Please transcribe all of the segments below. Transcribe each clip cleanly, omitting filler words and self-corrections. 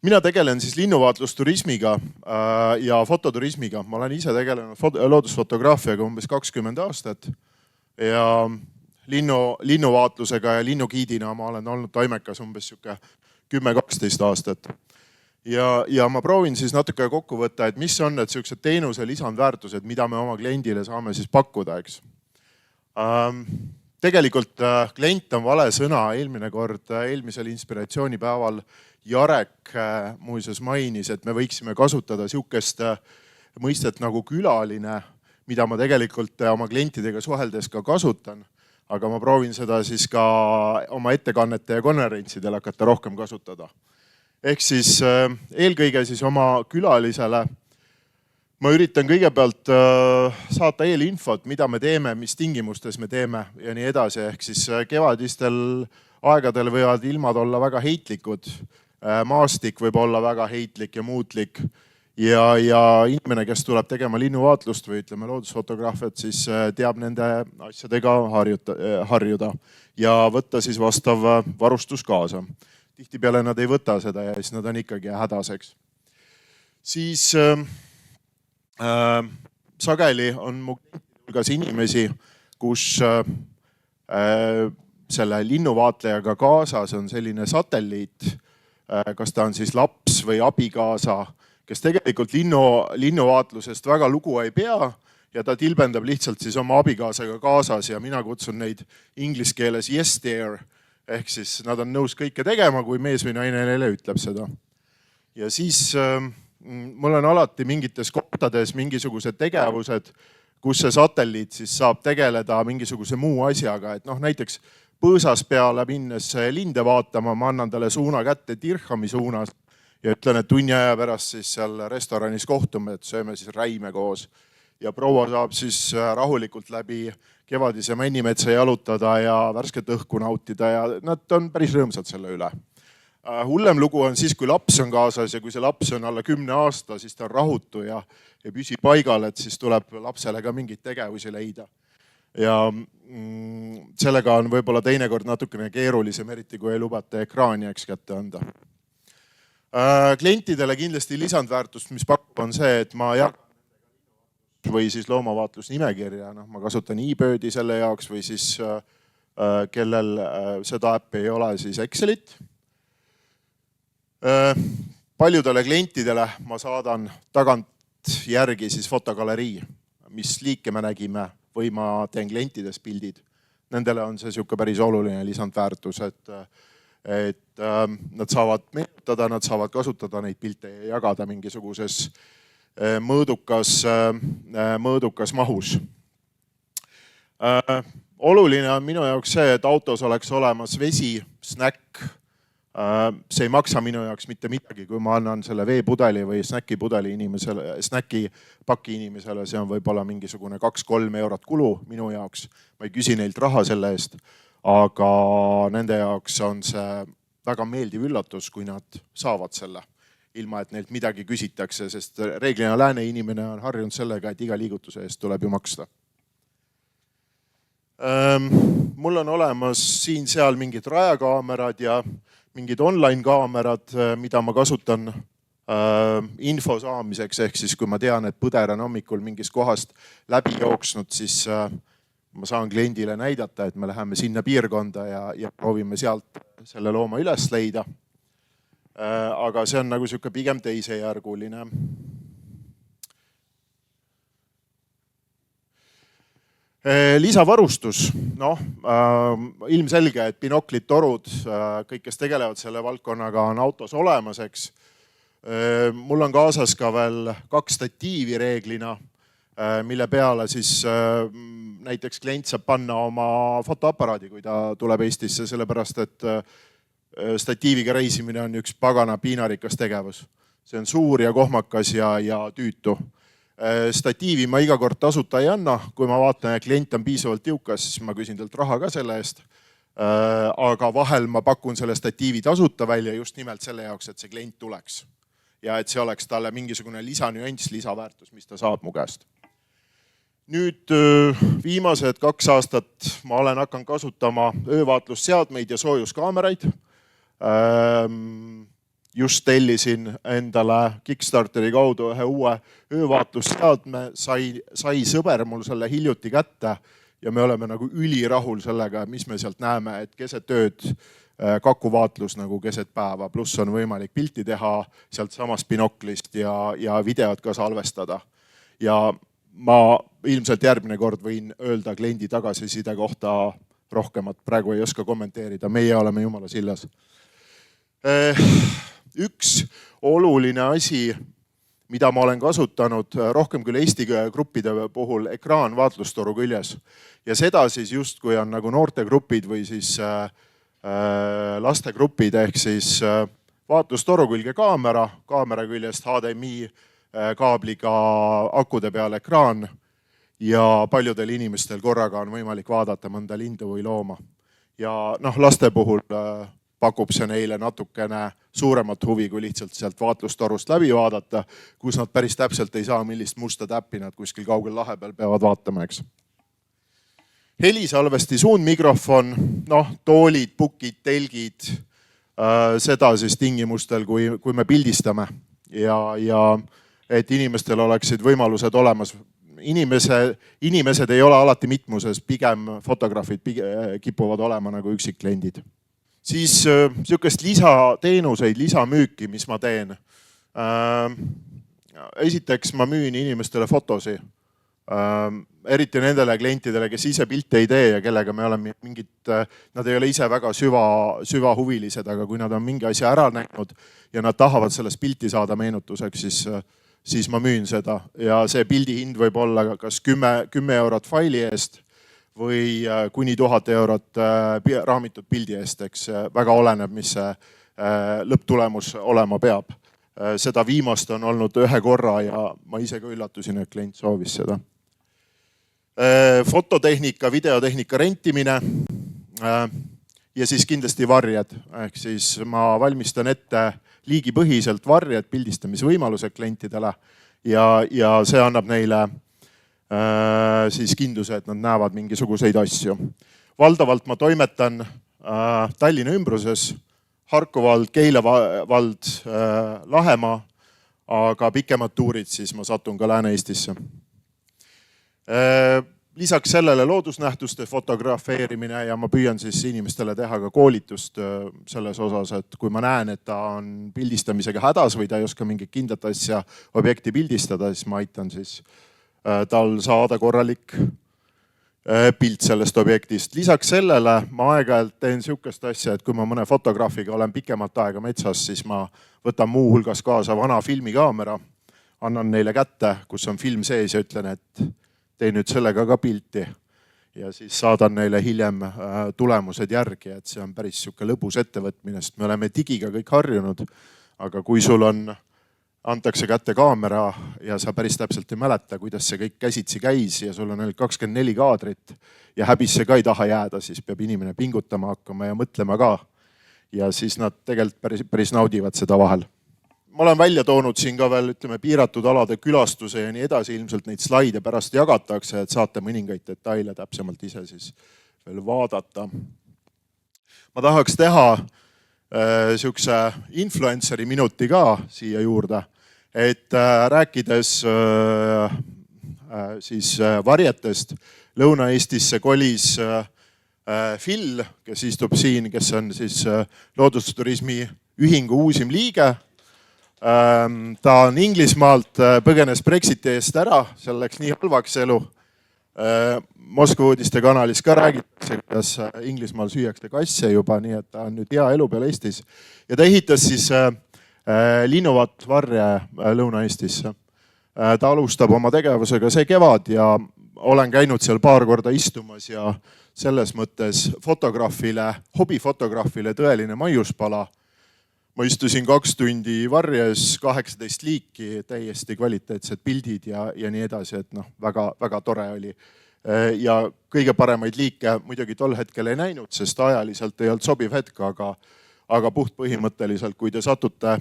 Mina tegelen siis linnuvaatlusturismiga ja fototurismiga. Ma olen ise tegelenud loodusfotograafiaga umbes 20 aastat ja linnuvaatlusega ja linnugiidina ma olen olnud taimekas umbes 10-12 aastat. Ja ma proovin siis natuke kokku võtta, et mis on need sellised teenuse lisandväärtused, mida me oma kliendile saame siis pakkuda, eks. Tegelikult klient on vale sõna. Eelmisel inspiratsioonipäeval Jarek muuseas mainis, et me võiksime kasutada sihukest mõistet nagu külaline, mida ma tegelikult oma klientidega suheldes ka kasutan, aga ma proovin seda siis ka oma ettekannete ja konverentsidel hakata rohkem kasutada. Ehk siis eelkõige siis oma külalisele ma üritan kõigepealt saata eelinfot, mida me teeme, mis tingimustes me teeme ja nii edasi. Ehk siis kevadistel aegadel võivad ilmad olla väga heitlikud, maastik võib olla väga heitlik ja muutlik ja inimene, kes tuleb tegema linnuvaatlust või ütleme loodusfotograafiat, siis teab nende asjadega harjuda ja võtta siis vastav varustus kaasa. Tihtipeale nad ei võta seda ja siis nad on ikkagi hädaseks. Siis sageli on mu hulgas inimesi, kus selle linnuvaatlejaga kaasas on selline satelliit, kas ta on siis laps või abikaasa, kes tegelikult linnuvaatlusest väga lugu ei pea ja ta tilbendab lihtsalt siis oma abikaasaga kaasas ja mina kutsun neid inglise keeles yes there, ehk siis nad on nõus kõike tegema, kui mees või naine neile ütleb seda. Ja siis mul on alati mingites kohtades mingisugused tegevused, kus see satelliit siis saab tegeleda mingisuguse muu asjaga, et näiteks põõsas peale minnes linde vaatama, ma annan talle suuna kätte Dirhami suunas ja ütlen, et tunni aja pärast siis seal restoranis kohtume, et sööme siis räime koos. Ja proua saab siis rahulikult läbi kevadise männimetsa jalutada ja värsket õhku nautida ja nad on päris rõõmsad selle üle. Hullem lugu on siis, kui laps on kaasas ja kui see laps on alla 10 aasta, siis ta on rahutu ja püsib paigal, et siis tuleb lapsele ka mingeid tegevusi leida. Ja sellega on võib-olla teinekord natukene keerulisem, eriti kui ei lubata ekraani kätte anda. Klientidele kindlasti lisandväärtust, mis pakub, on see, et ma jagan või siis loomavaatlusnimekirja. Ma kasutan eBirdi selle jaoks või siis kellel seda äppi ei ole, siis Excelit. Paljudele klientidele ma saadan tagant järgi siis fotogalerii, mis liike me nägime või ma teen klientides pildid. Nendele on see päris oluline lisandväärtus, et nad saavad meenutada, nad saavad kasutada neid pilte ja jagada mingisuguses mõõdukas mahus. Oluline on minu jaoks see, et autos oleks olemas vesi, snäkk. See ei maksa minu jaoks mitte midagi, kui ma annan selle veepudeli või snäkipudeli inimesele, snäkipaki inimesele, see on võib-olla mingisugune 2-3 eurot kulu minu jaoks. Ma ei küsi neilt raha selle eest, aga nende jaoks on see väga meeldiv üllatus, kui nad saavad selle, ilma et neilt midagi küsitakse, sest reeglina lääne inimene on harjunud sellega, et iga liigutuse eest tuleb ju maksta. Mul on olemas siin-seal mingid rajakaamerad ja mingid online kaamerad, mida ma kasutan info saamiseks, ehk siis kui ma tean, et põder on hommikul mingist kohast läbi jooksnud, siis ma saan kliendile näidata, et me läheme sinna piirkonda ja proovime sealt selle looma üles leida. Aga see on nagu pigem teisejärguline. Lisavarustus. Ilmselge, et binoklid, torud, kõik, kes tegelevad selle valdkonnaga, on autos olemas, eks. Mul on kaasas ka veel 2 statiivi reeglina, mille peale siis näiteks klient saab panna oma fotoaparaadi, kui ta tuleb Eestisse, sellepärast et statiiviga reisimine on üks pagana piinarikas tegevus. See on suur ja kohmakas ja tüütu. Statiivi ma iga kord tasuta ei anna, kui ma vaatan, et klient on piisavalt jõukas, siis ma küsin talt raha ka selle eest. Aga vahel ma pakun selle statiivi tasuta välja just nimelt selle jaoks, et see klient tuleks. Ja et see oleks talle mingisugune lisanüanss, lisaväärtus, mis ta saab mu käest. Nüüd viimased 2 aastat ma olen hakanud kasutama öövaatlusseadmeid ja soojuskaameraid. just tellisin endale Kickstarteri kaudu ühe uue öövaatlusseadme, sai sõber mul selle hiljuti kätte ja me oleme nagu ülirahul sellega, mis me sealt näeme, et keset ööd kakuvaatlus nagu keset päeva, pluss on võimalik pilti teha sealt samast binoklist ja videot ka salvestada. Ja ma ilmselt järgmine kord võin öelda kliendi tagasiside kohta rohkemat, praegu ei oska kommenteerida, meie oleme jumala sillas. Üks oluline asi, mida ma olen kasutanud rohkem küll Eesti gruppide puhul, ekraan vaatlustoru küljes. Ja seda siis just, kui on nagu noortegrupid või siis lastegrupid, ehk siis vaatlustoru külge kaamera küljest HDMI kaabliga akude peal ekraan ja paljudel inimestel korraga on võimalik vaadata mõnda lindu või looma. Ja laste puhul pakub see neile natukene suuremat huvi, kui lihtsalt sealt vaatlustorust läbi vaadata, kus nad päris täpselt ei saa, millist musta täppi nad kuskil kaugel lahe peal peavad vaatama, eks. Helisalvesti suundmikrofon, toolid, pukid, telgid, seda siis tingimustel, kui me pildistame ja et inimestel oleksid võimalused olemas. Inimesed ei ole alati mitmuses, pigem fotograafid kipuvad olema nagu üksikkliendid. Siis sihukest lisateenuseid, lisamüüki, mis ma teen. Esiteks ma müün inimestele fotosi. Eriti nendele klientidele, kes ise pilte ei tee ja kellega me oleme nad ei ole ise väga süvahuvilised, aga kui nad on mingi asja ära näinud ja nad tahavad sellest pilti saada meenutuseks, siis ma müün seda. Ja see pildi hind võib olla kas 10 eurot faili eest või kuni 1000 eurot raamitud pildi eest, eks väga oleneb, mis see lõpptulemus olema peab. Seda viimast on olnud ühe korra ja ma ise ka üllatusin, et klient soovis seda. Fototehnika, videotehnika rentimine ja siis kindlasti varjed. Ehk siis ma valmistan ette liigipõhiselt varjed, pildistamisvõimalused klientidele ja see annab neile siis kindluse, et nad näevad mingisuguseid asju. Valdavalt ma toimetan Tallinna ümbruses, Harku vald, Keila vald, Lahemaa, aga pikemad tuurid siis ma satun ka Lääne-Eestisse. Lisaks sellele loodusnähtuste fotografeerimine ja ma püüan siis inimestele teha ka koolitust selles osas, et kui ma näen, et ta on pildistamisega hädas või ta ei oska mingit kindlat asja objekti pildistada, siis ma aitan siis tal saada korralik pilt sellest objektist. Lisaks sellele ma aeg-ajalt teen sihukest asja, et kui ma mõne fotograafiga olen pikemat aega metsas, siis ma võtan muu hulgas kaasa vana filmikaamera, annan neile kätte, kus on film sees ja ütlen, et tee nüüd sellega ka pilti ja siis saadan neile hiljem tulemused järgi, et see on päris sihuke lõbus ettevõtmine, sest me oleme digiga kõik harjunud, aga kui sul antakse kätte kaamera ja sa päris täpselt ei mäleta, kuidas see kõik käsitsi käis ja sul on ainult 24 kaadrit ja häbisse ka ei taha jääda, siis peab inimene pingutama hakkama ja mõtlema ka. Ja siis nad tegelikult päris naudivad seda vahel. Ma olen välja toonud siin ka veel piiratud alade külastuse ja nii edasi, ilmselt neid slaide pärast jagatakse, et saate mõningaid detaile täpsemalt ise siis veel vaadata. Ma tahaks teha sihukese influenceri minuti ka siia juurde, et rääkides siis varjetest, Lõuna-Eestisse kolis Phil, kes istub siin, kes on siis loodusturismi ühingu uusim liige. Ta on Inglismaalt, põgenes Brexiti eest ära, seal läks nii halvaks elu. Moskva uudiste kanalis ka räägitakse, kuidas Inglismaal süüakse kasse juba, nii et ta on nüüd hea elu peal Eestis. Ja ta ehitas siis linnuvaatlusvarje Lõuna-Eestisse. Ta alustab oma tegevusega see kevad ja olen käinud seal paar korda istumas ja selles mõttes hobifotograafile tõeline maiuspala. Ma istusin 2 tundi varjes, 18 liiki, täiesti kvaliteetsed pildid ja nii edasi, et väga tore oli. Ja kõige paremaid liike muidugi tol hetkel ei näinud, sest ajaliselt ei olnud sobiv hetk, aga puht põhimõtteliselt, kui te satute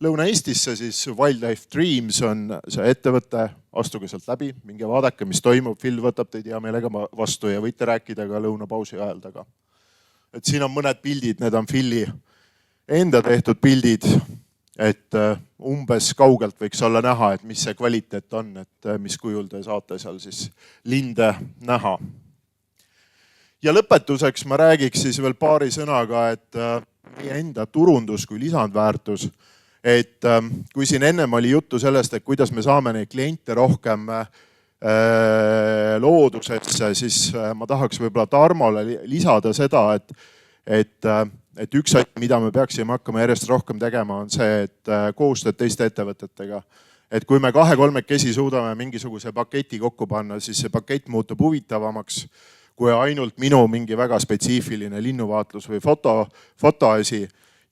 Lõuna-Eestisse, siis Wildlife Dreams on see ettevõte, astuge sealt läbi, minge vaadake, mis toimub, Phil võtab teid hea meelega vastu ja võite rääkida ka lõunapausi ajal taga. Et siin on mõned pildid, need on Phili enda tehtud pildid, et umbes kaugelt võiks olla näha, et mis see kvaliteet on, et mis kujul te saate seal siis linde näha. Ja lõpetuseks ma räägiks siis veel paari sõnaga, et meie enda turundus kui lisandväärtus, et kui siin ennem oli juttu sellest, et kuidas me saame neid kliente rohkem loodusesse, siis ma tahaks võib-olla Tarmole lisada seda, et üks asi, mida me peaksime hakkama järjest rohkem tegema, on see, et koostööd teiste ettevõtetega. Et kui me 2-3 suudame mingisuguse paketi kokku panna, siis see pakett muutub huvitavamaks kui ainult minu mingi väga spetsiifiline linnuvaatlus või fotoasi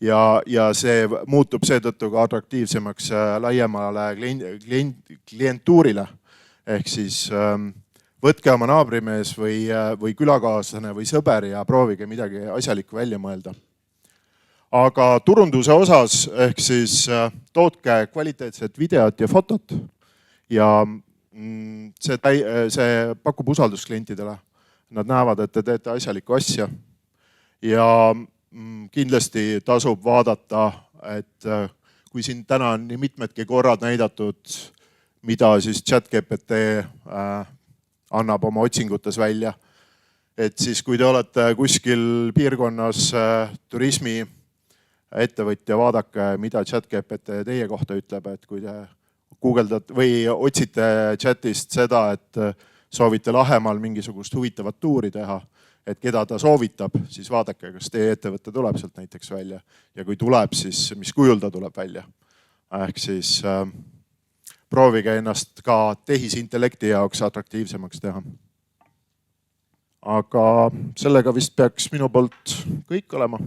ja see muutub seetõttu ka atraktiivsemaks laiemale klientuurile. Ehk siis võtke oma naabrimees või külakaaslane või sõber ja proovige midagi asjalikku välja mõelda. Aga turunduse osas ehk siis tootke kvaliteetset videot ja fotot ja see pakub usaldust klientidele. Nad näevad, et te teete asjalikku asja ja kindlasti tasub vaadata, et kui siin täna on nii mitmedki korrad näidatud, mida siis ChatGPT annab oma otsingutes välja. Et siis kui te olete kuskil piirkonnas turismi ettevõtja, vaadake, mida ChatGPT teie kohta ütleb, et kui te guugeldate või otsite chatist seda, et soovite Lahemaal mingisugust huvitavat tuuri teha, et keda ta soovitab, siis vaadake, kas teie ettevõte tuleb sealt näiteks välja. Ja kui tuleb, siis mis kujul ta tuleb välja. Ehk siis proovige ennast ka tehisintellekti jaoks atraktiivsemaks teha. Aga sellega vist peaks minu poolt kõik olema.